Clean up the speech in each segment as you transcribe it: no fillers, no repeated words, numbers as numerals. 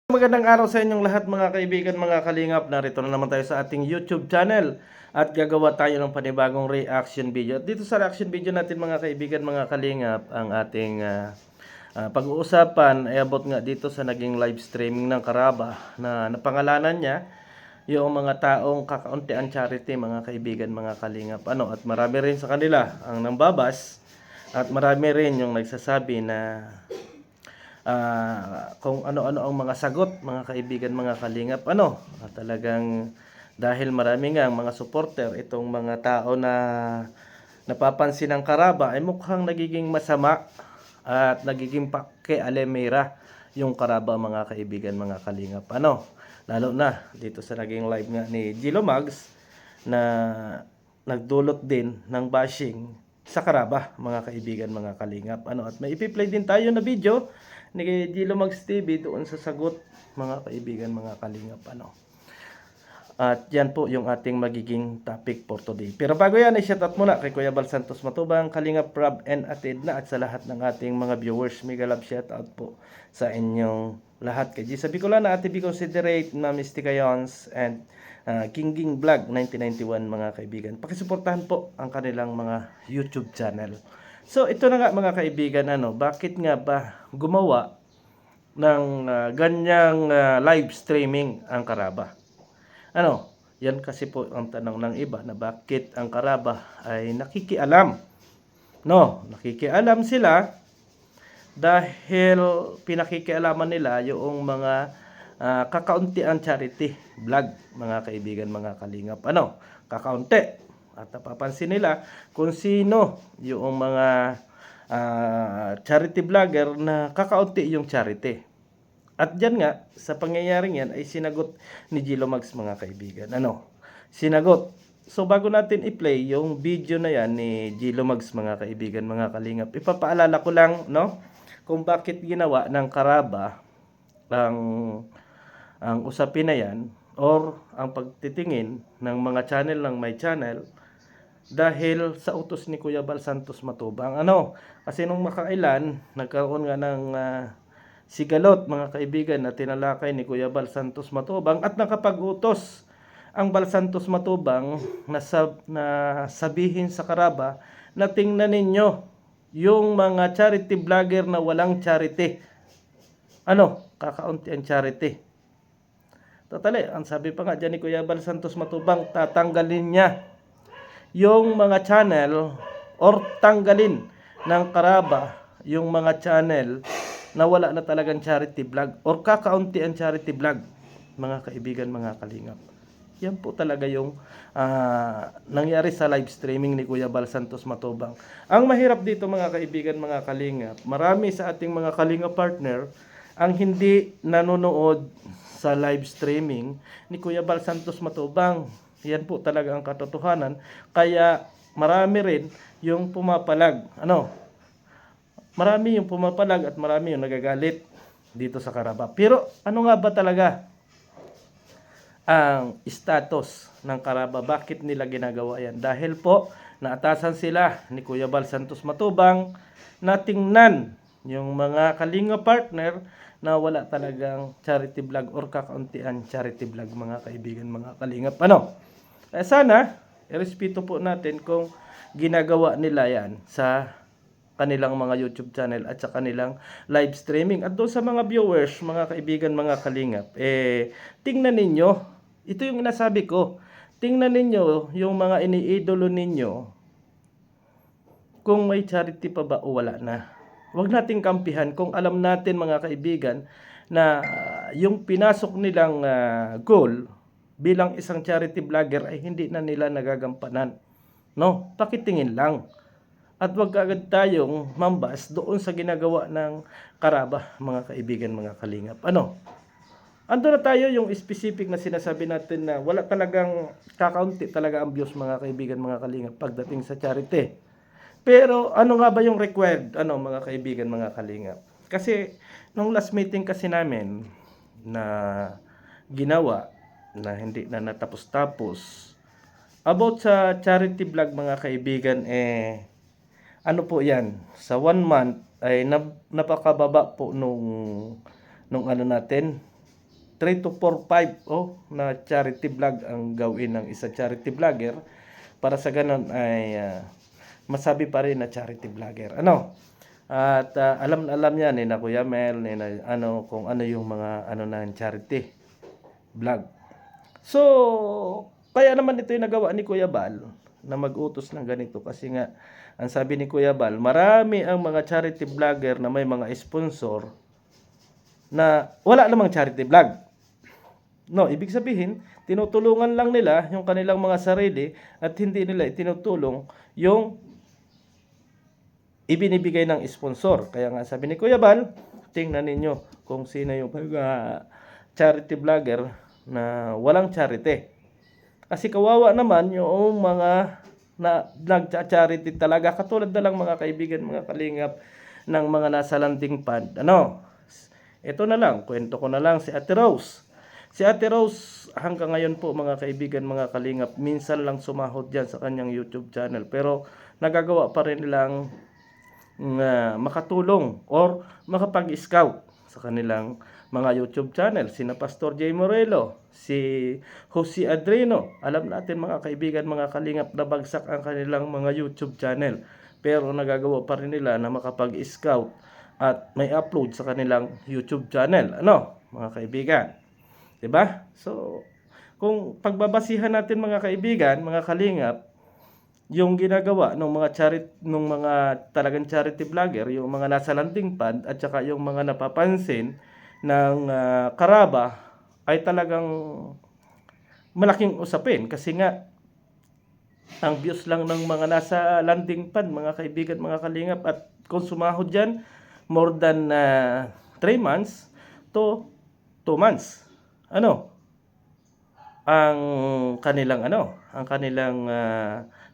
Magandang araw sa inyong lahat mga kaibigan, mga kalingap. Narito na naman tayo sa ating YouTube channel at gagawa tayo ng panibagong reaction video. At dito sa reaction video natin mga kaibigan, mga kalingap, ang ating pag-uusapan ay abot nga dito sa naging live streaming ng Karaba na napangalanan niya yung mga taong kakauntian charity, mga kaibigan, mga kalingap. At marami rin sa kanila ang nambabas at marami rin yung nagsasabi na kung ano-ano ang mga sagot, mga kaibigan, mga kalingap. Talagang dahil marami nga ang mga supporter, itong mga tao na napapansin ng Karaba ay mukhang nagiging masama at nagiging pakialamera yung Karaba, mga kaibigan, mga kalingap. Lalo na dito sa naging live nga ni Gilo Mags na nagdulot din ng bashing sa Karaba, mga kaibigan, mga kalingap. At may ipi-play din tayo na video ni Gilo Mags TV doon sa sagot, mga kaibigan, mga kalingap. At yan po yung ating magiging topic for today. Pero bago yan, i-shoutout muna kay Kuya Bal Santos Matubang, Kalingap Rob and Atid na, at sa lahat ng ating mga viewers. Mega love shoutout po sa inyong lahat. Kay Gisa Bicolana, Ate Bico Considerate, Mami Stikayons, and King Vlog 1991, mga kaibigan. Pakisuportahan po ang kanilang mga YouTube channel. So ito na nga, mga kaibigan, bakit nga ba gumawa ng ganyang live streaming ang Karaba? Yan kasi po ang tanong ng iba na bakit ang Karaba ay nakikialam. Nakikialam sila dahil pinakikialaman nila yung mga kakauntian charity vlog, mga kaibigan, mga kalingap. Kakaunti. At napapansin nila kung sino yung mga charity vlogger na kakaunti yung charity. At dyan nga, sa pangyayaring yan ay sinagot ni Gilo Mags, mga kaibigan. Sinagot. So bago natin i-play yung video na yan ni Gilo Mags, mga kaibigan, mga kalingap, ipapaalala ko lang kung bakit ginawa ng Karaba ang usapin na yan or ang pagtitingin ng mga channel ng may channel dahil sa utos ni Kuya Bal Santos Matubang. Kasi nung makailan, nagkaroon nga ng sigalot, mga kaibigan, na tinalakay ni Kuya Bal Santos Matubang at nakapag-utos ang Bal Santos Matubang na sabihin sa Karaba na tingnan ninyo yung mga charity vlogger na walang charity. Kakaunti ang charity. Totally, ang sabi pa nga dyan ni Kuya Bal Santos Matubang, tatanggalin niya yung mga channel or tanggalin ng Karaba yung mga channel na wala na talagang charity vlog or kakaunti ang charity vlog, mga kaibigan, mga kalingap. Yan po talaga yung nangyari sa live streaming ni Kuya Bal Santos Matubang. Ang mahirap dito, mga kaibigan, mga kalingap, marami sa ating mga kalingap partner ang hindi nanonood sa live streaming ni Kuya Bal Santos Matubang. Yan po talaga ang katotohanan. Kaya marami rin yung pumapalag. Marami yung pumapalag at marami yung nagagalit dito sa Karaba. Pero ano nga ba talaga ang status ng Karaba? Bakit nila ginagawa yan? Dahil po naatasan sila ni Kuya Bal Santos Matubang na tingnan yung mga kalinga partner na wala talagang charity vlog or kakauntian charity vlog, mga kaibigan, mga kalingap. Sana irespeto po natin kung ginagawa nila yan sa kanilang mga YouTube channel at sa kanilang live streaming. At doon sa mga viewers, mga kaibigan, mga kalingap, tingnan ninyo, ito yung nasabi ko, tingnan ninyo yung mga iniidolo ninyo kung may charity pa ba o wala na. Huwag nating kampihan kung alam natin, mga kaibigan, na yung pinasok nilang goal bilang isang charity vlogger ay hindi na nila nagagampanan. Pakitingin lang. At wag agad tayong mambas doon sa ginagawa ng Karaba, mga kaibigan, mga kalingap. Ando na tayo yung specific na sinasabi natin na wala talagang kakaunti talaga ang views, mga kaibigan, mga kalingap, pagdating sa charity. Pero ano nga ba yung required, mga kaibigan, mga kalingap? Kasi nung last meeting kasi namin na ginawa, na hindi na natapos-tapos, about sa charity vlog, mga kaibigan, ano po yan, sa 1 month ay napakababa po nung ano natin, 3 to 4, 5 na charity vlog ang gawin ng isa charity vlogger para sa ganun ay masabi pa rin na charity vlogger. Ano? At alam na alam niya ni na Kuya Mel ni na, kung ano yung mga ng charity vlog. So, kaya naman ito yung nagawa ni Kuya Bal na mag-utos ng ganito kasi nga ang sabi ni Kuya Bal, marami ang mga charity vlogger na may mga sponsor na wala namang charity vlog. No, ibig sabihin, tinutulungan lang nila yung kanilang mga sarili at hindi nila itinutulong yung ibinibigay ng sponsor. Kaya nga sabi ni Kuya Bal, tingnan ninyo kung sino yung charity vlogger na walang charity. Kasi kawawa naman yung mga na nagcha-charity talaga, katulad na lang mga kaibigan, mga kalingap ng mga nasa landing pad. Ito na lang, kwento ko na lang si Ate Rose. Si Ate Rose hanggang ngayon po mga kaibigan, mga kalingap, minsan lang sumahod dyan sa kanyang YouTube channel. Pero nagagawa pa rin nilang makatulong or makapag-scout sa kanilang mga YouTube channel. Sina Pastor Jay Morelo, si Jose Adreno. Alam natin mga kaibigan, mga kalingap, na bagsak ang kanilang mga YouTube channel. Pero nagagawa pa rin nila na makapag-scout at may upload sa kanilang YouTube channel. Mga kaibigan? 'Di ba? So, kung pagbabasihan natin mga kaibigan, mga kalingap, yung ginagawa ng mga talagang charity vlogger, yung mga nasa landing pad at saka yung mga napapansin ng karaba ay talagang malaking usapin kasi nga ang views lang ng mga nasa landing pad, mga kaibigan, mga kalingap, at kung sumahod dyan more than 3 months to 2 months, ang kanilang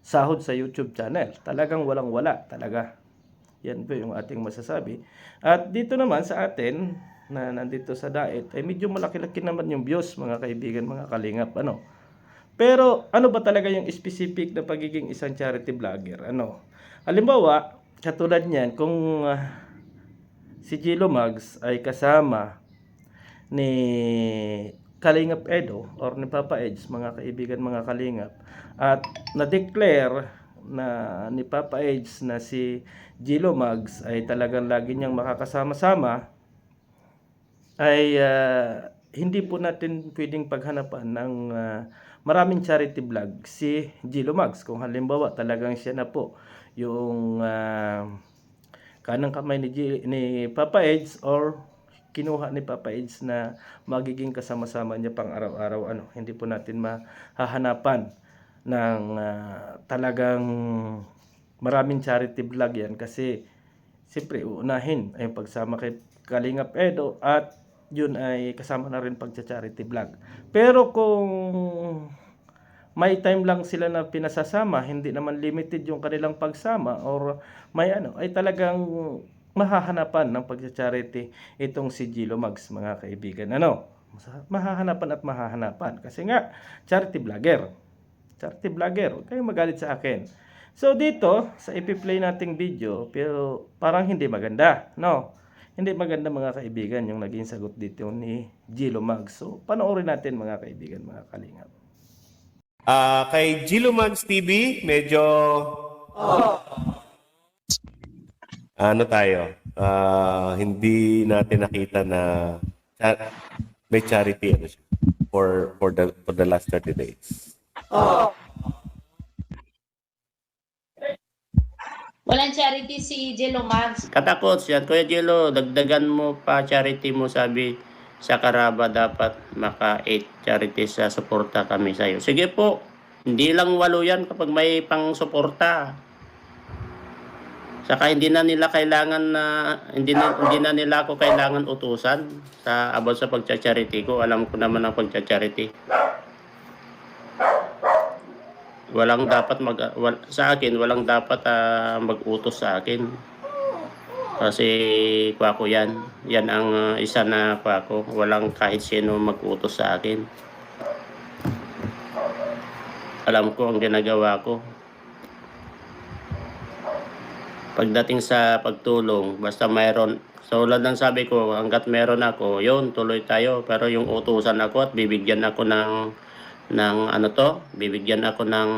sahod sa YouTube channel. Talagang walang-wala talaga. Yan po yung ating masasabi. At dito naman sa atin na nandito sa Dait ay medyo malaki-laki naman yung views, mga kaibigan, mga kalingap. Pero ano ba talaga yung specific na pagiging isang charity vlogger? Halimbawa, katulad niyan, kung si Gilo Mags ay kasama ni Kalingap Edo or ni Papa Edge, mga kaibigan, mga kalingap, at na-declare na ni Papa Edge na si Gilo Mags ay talagang lagi niyang makakasama-sama, ay hindi po natin pwedeng paghanapan ng maraming charity vlog si Gilo Mags. Kung halimbawa talagang siya na po yung kanang kamay ni Papa Edge or kinuha ni Papa Edge na magiging kasama-sama niya pang araw-araw, hindi po natin mahahanapan ng talagang maraming charity vlog yan kasi siyempre uunahin ay pagsama kay Kalingap Edo at yun ay kasama na rin pagcha-charity vlog. Pero kung may time lang sila na pinasasama, hindi naman limited yung kanilang pagsama or may ay talagang mahahanapan ng pagcha-charity itong si Gilo Mags, mga kaibigan. Mahahanapan at mahahanapan kasi nga charity vlogger. Charity vlogger, huwag kayong magalit sa akin. So dito sa ipi-play nating video, pero parang hindi maganda, Hindi maganda, mga kaibigan, yung naging sagot dito ni Gilo Mags. So panoorin natin, mga kaibigan, mga kalingap. Kay Gilo Mags TV, medyo hindi natin nakita na may charity for the last 30 days. Walang charity si Gilo Mags. Katapos yan, Kuya Gilo, dagdagan mo pa charity mo, sabi sa Karaba dapat maka 8 charities sa suporta kami sa iyo. Sige po, hindi lang 8 yan kapag may pang suporta. Saka hindi na nila nila ako kailangan utusan sa about sa pagcha-charity ko. Alam ko naman ang pagcha-charity. Walang dapat walang dapat mag-utos sa akin. Kasi kwako yan. Yan ang isa na kwako. Walang kahit sino mag-utos sa akin. Alam ko ang ginagawa ko. Pagdating sa pagtulong, basta mayroon So, ulad ng sabi ko, hanggat meron ako, yun, tuloy tayo. Pero yung utusan ako at bibigyan ako ng ano to, bibigyan ako ng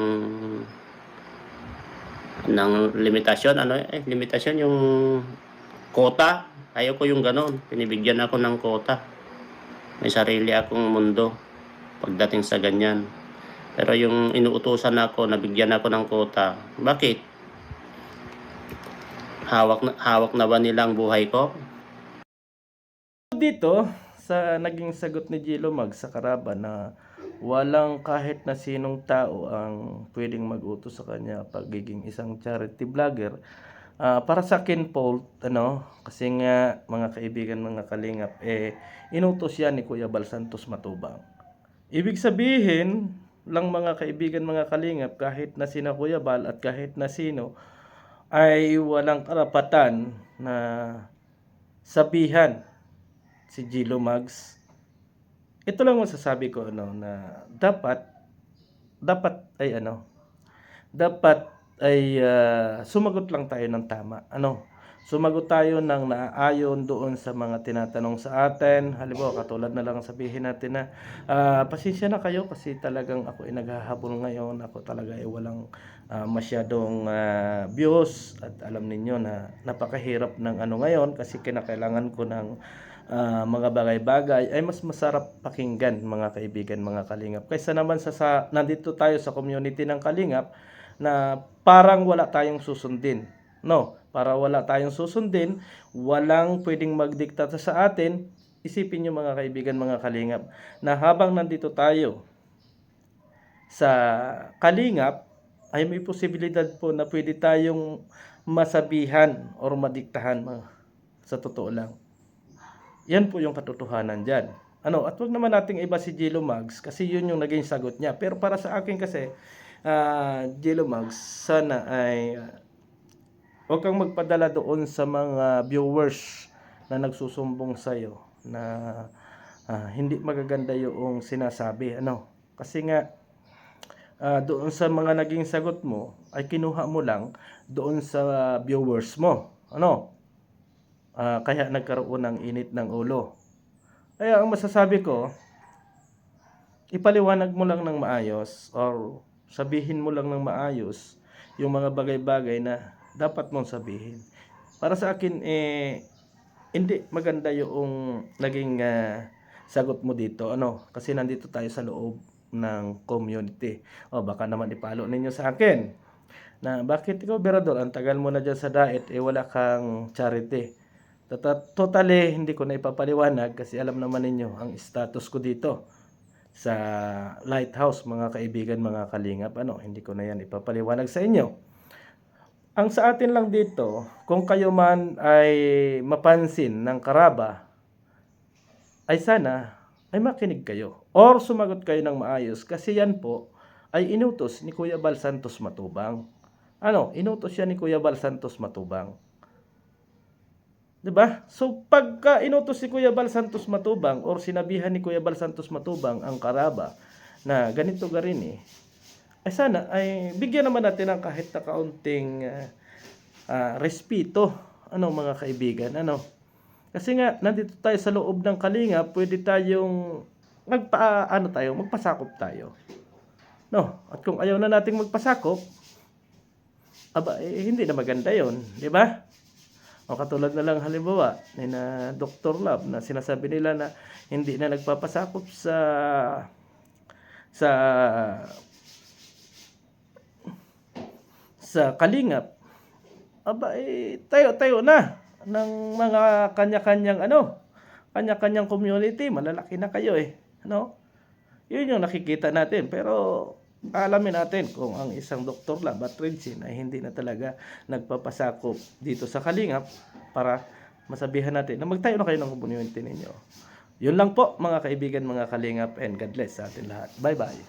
limitasyon, limitasyon yung quota. Ayoko yung ganon. Pinibigyan ako ng quota. May sarili akong mundo pagdating sa ganyan. Pero yung inuutusan ako, nabigyan ako ng quota. Bakit? Hawak na ba nila ang buhay ko? Dito sa naging sagot ni Gilo Mag sa Karaba na walang kahit na sinong tao ang pwedeng mag-utos sa kanya pagiging isang charity vlogger. Para sa akin, Paul, kasi nga mga kaibigan, mga kalingap, inutos yan ni Kuya Bal Santos Matubang. Ibig sabihin lang mga kaibigan, mga kalingap, kahit na sina Kuya Bal at kahit na sino, ay walang karapatan na sabihan si Gilo Mags. Ito lang masasabi ko na dapat ay sumagot lang tayo ng tama. Sumagot tayo ng naaayon doon sa mga tinatanong sa atin. Halimbawa, katulad na lang sabihin natin na pasensya na kayo kasi talagang ako ay naghahabol ngayon. Ako talaga ay walang masyadong views at alam ninyo na napakahirap ng ngayon kasi kinakailangan ko ng mga bagay-bagay ay mas masarap pakinggan mga kaibigan, mga kalingap. Kaysa naman nandito tayo sa community ng kalingap na parang wala tayong susundin. Para wala tayong susundin, walang pwedeng magdikta sa atin. Isipin nyo mga kaibigan, mga kalingap, na habang nandito tayo sa kalingap, ay may posibilidad po na pwede tayong masabihan or madiktahan sa totoo lang. Yan po yung katotohanan dyan. At wag naman nating iba si Gilo Mags kasi yun yung naging sagot niya. Pero para sa akin kasi, Gilo Mags, sana ay huwag kang magpadala doon sa mga viewers na nagsusumbong sa'yo na hindi magaganda yung sinasabi. Kasi nga, doon sa mga naging sagot mo, ay kinuha mo lang doon sa viewers mo. Kaya nagkaroon ng init ng ulo. Kaya ang masasabi ko, ipaliwanag mo lang ng maayos or sabihin mo lang ng maayos yung mga bagay-bagay na dapat mong sabihin. Para sa akin, hindi maganda yung naging sagot mo dito. Kasi nandito tayo sa loob ng community. Baka naman ipalo ninyo sa akin na bakit ikaw, Berador, ang tagal mo na dyan sa diet, wala kang charity. Totally, hindi ko na ipapaliwanag kasi alam naman ninyo ang status ko dito sa Lighthouse, mga kaibigan, mga kalingap. Hindi ko na yan ipapaliwanag sa inyo. Ang sa atin lang dito, kung kayo man ay mapansin ng Karaba, ay sana ay makinig kayo or sumagot kayo ng maayos kasi yan po ay inutos ni Kuya Bal Santos Matubang. Inutos yan ni Kuya Bal Santos Matubang. 'Di ba? So pagka inutos si Kuya Bal Santos Matubang or sinabihan ni Kuya Bal Santos Matubang ang Karaba na ganito garin ay sana ay bigyan naman natin ng kahit na kaunting respeto, mga kaibigan, Kasi nga nandito tayo sa loob ng Kalinga, pwede tayong magpasakop tayo. At kung ayaw na nating magpasakop, hindi na maganda 'yon, 'di ba? Katulad na lang halimbawa ni na Dr. Love na sinasabi nila na hindi na nagpapasakop sa kalingap, tayo na ng mga kanya-kanyang community. Malalaki na kayo Yun yung nakikita natin. Pero alamin natin kung ang isang Dr. Lab at Redsin ay hindi na talaga nagpapasakop dito sa kalingap para masabihan natin na magtayo na kayo ng community ninyo. Yun lang po mga kaibigan, mga kalingap, and God bless sa atin lahat. Bye-bye.